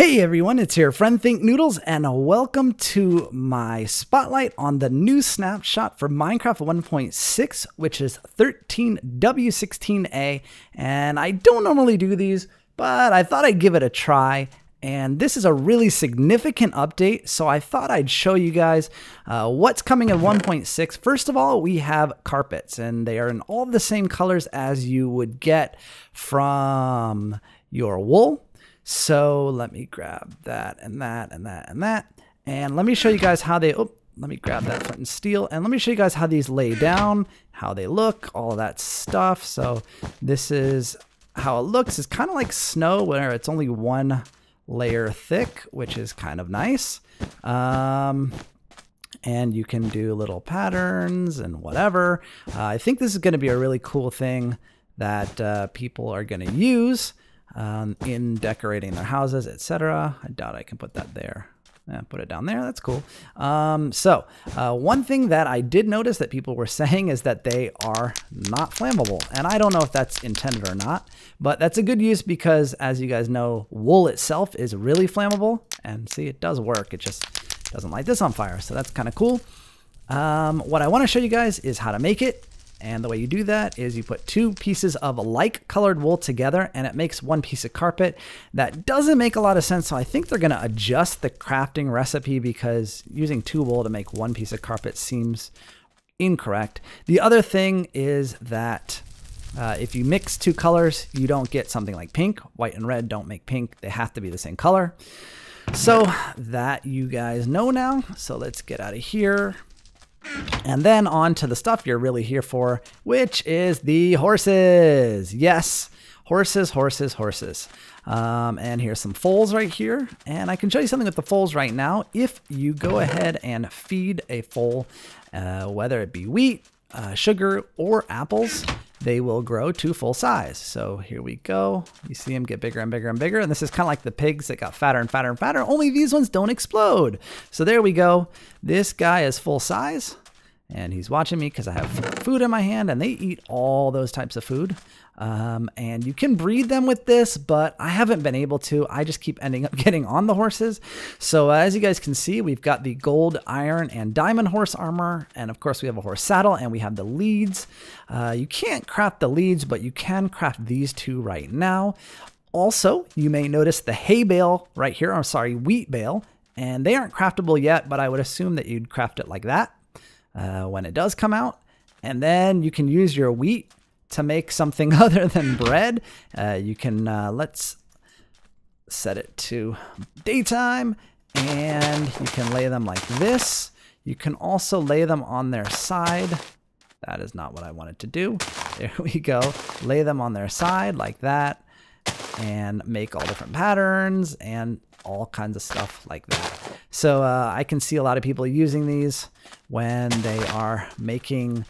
Hey everyone, it's your friend Think Noodles, and welcome to my spotlight on the new snapshot for Minecraft 1.6, which is 13W16A. And I don't normally do these, but I thought I'd give it a try. And this is a really significant update, so I thought I'd show you guys what's coming in 1.6. First of all, we have carpets, and they are in all the same colors as you would get from your wool. So let me grab that and that and that and that. And let me show you guys how they, let me grab that flint and steel. And let me show you guys how these lay down, how they look, all of that stuff. So this is how it looks. It's kind of like snow where it's only one layer thick, which is kind of nice. And you can do little patterns and whatever. I think this is going to be a really cool thing that people are going to use in decorating their houses, etc. I doubt I can put that there. Yeah, put it down there. That's cool. One thing that I did notice that people were saying is that they are not flammable. And I don't know if that's intended or not, but that's a good use because, as you guys know, wool itself is really flammable. And see, it does work. It just doesn't light this on fire. So that's kind of cool. What I want to show you guys is how to make it. And the way you do that is you put two pieces of like colored wool together and it makes one piece of carpet. That doesn't make a lot of sense. So I think they're going to adjust the crafting recipe because using two wool to make one piece of carpet seems incorrect. The other thing is that if you mix two colors, you don't get something like pink. White and red don't make pink. They have to be the same color. So that you guys know now. So let's get out of here. And then on to the stuff you're really here for, which is the horses. Yes, horses, horses, horses. And here's some foals right here. And I can show you something with the foals right now. If you go ahead and feed a foal, whether it be wheat, sugar, or apples, they will grow to full size. So here we go. You see them get bigger and bigger and bigger. And this is kind of like the pigs that got fatter and fatter and fatter, only these ones don't explode. So there we go. This guy is full size and he's watching me because I have food in my hand and they eat all those types of food. And you can breed them with this, but I haven't been able to. I just keep ending up getting on the horses. So as you guys can see, we've got the gold, iron, and diamond horse armor. And of course we have a horse saddle and we have the leads. You can't craft the leads, but you can craft these two right now. Also, you may notice the hay bale right here. I'm sorry, wheat bale. And they aren't craftable yet, but I would assume that you'd craft it like that when it does come out. And then you can use your wheat to make something other than bread. You can, let's set it to daytime, and you can lay them like this. You can also lay them on their side. That is not what I wanted to do. There we go. Lay them on their side like that and make all different patterns and all kinds of stuff like that. So I can see a lot of people using these when they are making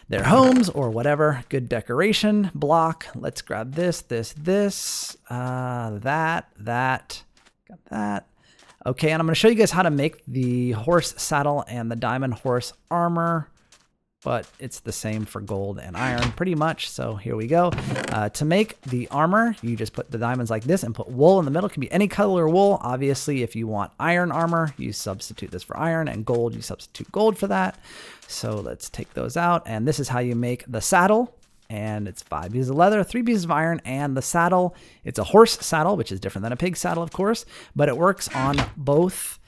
their homes or whatever. Good decoration block. Let's grab this, this, this, that, got that. Okay, and I'm going to show you guys how to make the horse saddle and the diamond horse armor, but it's the same for gold and iron pretty much. So here we go. To make the armor, you just put the diamonds like this and put wool in the middle. It can be any color wool. Obviously, if you want iron armor, you substitute this for iron, and gold, you substitute gold for that. So let's take those out. And this is how you make the saddle. And it's 5 pieces of leather, 3 pieces of iron, and the saddle. It's a horse saddle, which is different than a pig saddle, of course, but it works on both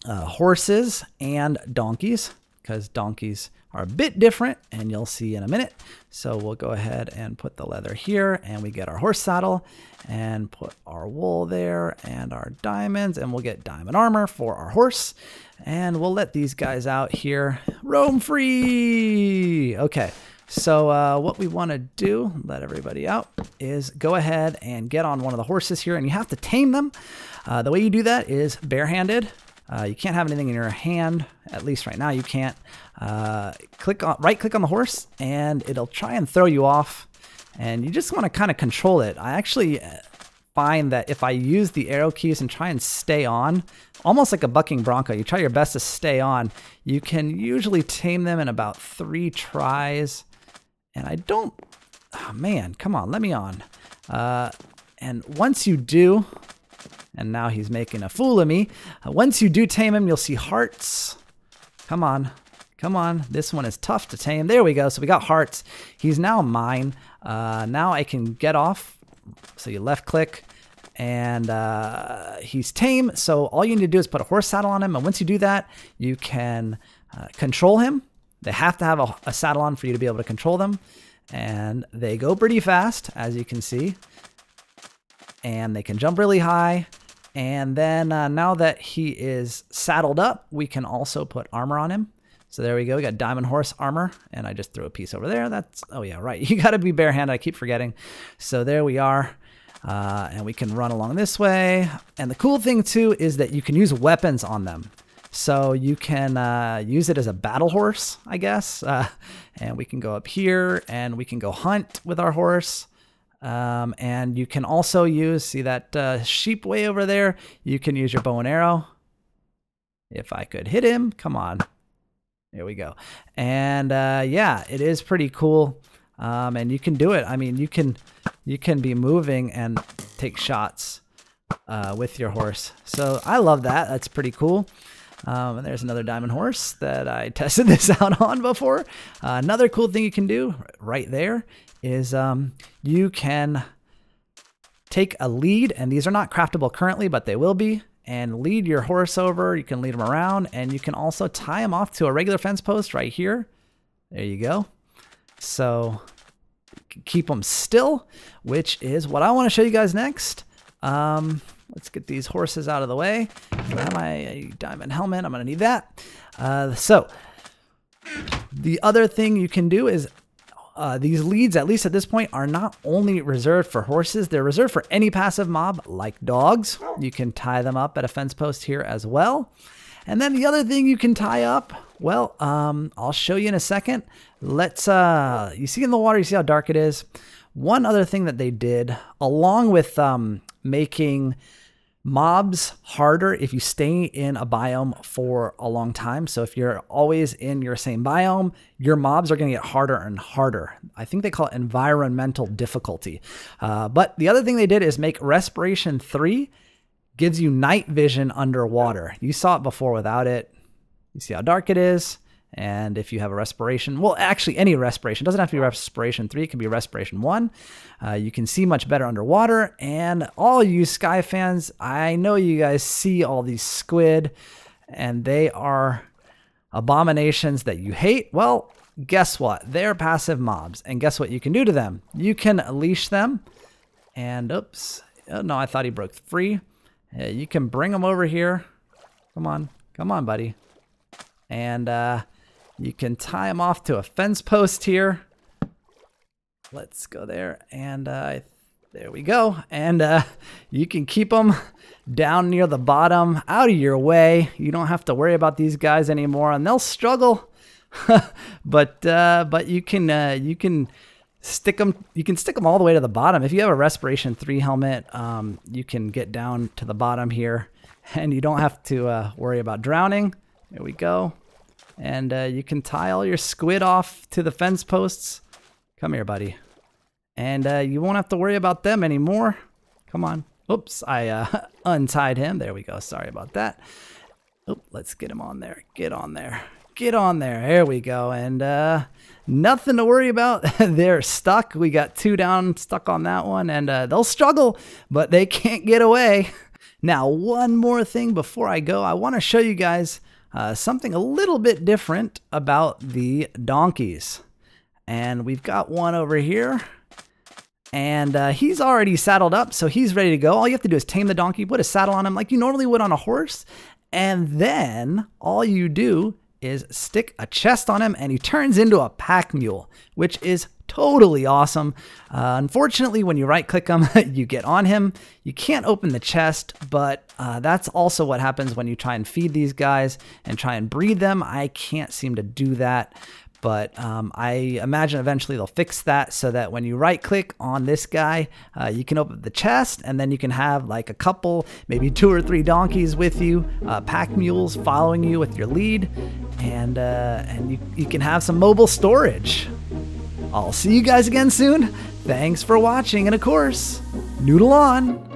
horses and donkeys, because donkeys are a bit different, and you'll see in a minute. So we'll go ahead and put the leather here, and we get our horse saddle, and put our wool there, and our diamonds, and we'll get diamond armor for our horse. And we'll let these guys out here roam free. Okay, so what we want to do, let everybody out, is go ahead and get on one of the horses here, and you have to tame them. The way you do that is barehanded. You can't have anything in your hand, at least right now you can't. Right click on the horse and it'll try and throw you off, and you just want to kind of control it. I actually find that if I use the arrow keys and try and stay on, almost like a bucking bronco, you try your best to stay on, you can usually tame them in about 3 tries. And I don't, oh man, come on, let me on. And once you do, And now he's making a fool of me. Once you do tame him, you'll see hearts. Come on. Come on. This one is tough to tame. There we go. So we got hearts. He's now mine. Now I can get off. So you left click. And he's tame. So all you need to do is put a horse saddle on him. And once you do that, you can control him. They have to have a saddle on for you to be able to control them. And they go pretty fast, as you can see. And they can jump really high. And then now that he is saddled up, we can also put armor on him. So there we go. We got diamond horse armor. And I just threw a piece over there. That's, oh yeah, right. You got to be barehanded. I keep forgetting. So there we are. And we can run along this way. And the cool thing too is that you can use weapons on them. So you can use it as a battle horse, I guess. And we can go up here and we can go hunt with our horse. And you can also use, see that sheep way over there? You can use your bow and arrow. If I could hit him, come on. There we go. And yeah, it is pretty cool. And you can do it. I mean, you can be moving and take shots with your horse. So I love that. That's pretty cool. And there's another diamond horse that I tested this out on before. Another cool thing you can do right there is you can take a lead, and these are not craftable currently, but they will be, and lead your horse over. You can lead him around, and you can also tie him off to a regular fence post right here. There you go. So keep them still, which is what I want to show you guys next. Let's get these horses out of the way. I have my diamond helmet. I'm going to need that. So the other thing you can do is these leads, at least at this point, are not only reserved for horses. They're reserved for any passive mob like dogs. You can tie them up at a fence post here as well. And then the other thing you can tie up, well, I'll show you in a second. Let's, you see in the water, you see how dark it is? One other thing that they did, along with making mobs harder if you stay in a biome for a long time. So if you're always in your same biome, your mobs are going to get harder and harder. I think they call it environmental difficulty. But the other thing they did is make Respiration 3 gives you night vision underwater. You saw it before without it. You see how dark it is. And if you have a respiration, well, actually any respiration, doesn't have to be Respiration 3, it can be Respiration 1. You can see much better underwater. And all you Sky fans, I know you guys see all these squid and they are abominations that you hate. Well, guess what? They're passive mobs. And guess what you can do to them? You can leash them. And oops, oh, no, I thought he broke free. You can bring them over here. Come on, buddy. And you can tie them off to a fence post here. Let's go there. And there we go. And you can keep them down near the bottom, out of your way. You don't have to worry about these guys anymore, and they'll struggle. but you can stick them. You can stick them all the way to the bottom. If you have a Respiration 3 helmet, you can get down to the bottom here, and you don't have to worry about drowning. There we go. And you can tie all your squid off to the fence posts. Come here, buddy. And you won't have to worry about them anymore. Come on. Oops, I untied him. There we go. Sorry about that. Oh, let's get him on there. Get on there. Get on there. There we go. And nothing to worry about. They're stuck. We got 2 down, stuck on that one. And they'll struggle, but they can't get away. Now, one more thing before I go. I want to show you guys something a little bit different about the donkeys. And we've got one over here. And he's already saddled up, so he's ready to go. All you have to do is tame the donkey, put a saddle on him like you normally would on a horse. And then all you do is stick a chest on him, and he turns into a pack mule, which is totally awesome. Unfortunately, when you right click him, you get on him. You can't open the chest, but that's also what happens when you try and feed these guys and try and breed them. I can't seem to do that, but I imagine eventually they'll fix that so that when you right click on this guy, you can open the chest, and then you can have like a couple, maybe 2 or 3 donkeys with you, pack mules following you with your lead, and you can have some mobile storage. I'll see you guys again soon. Thanks for watching, and of course, noodle on.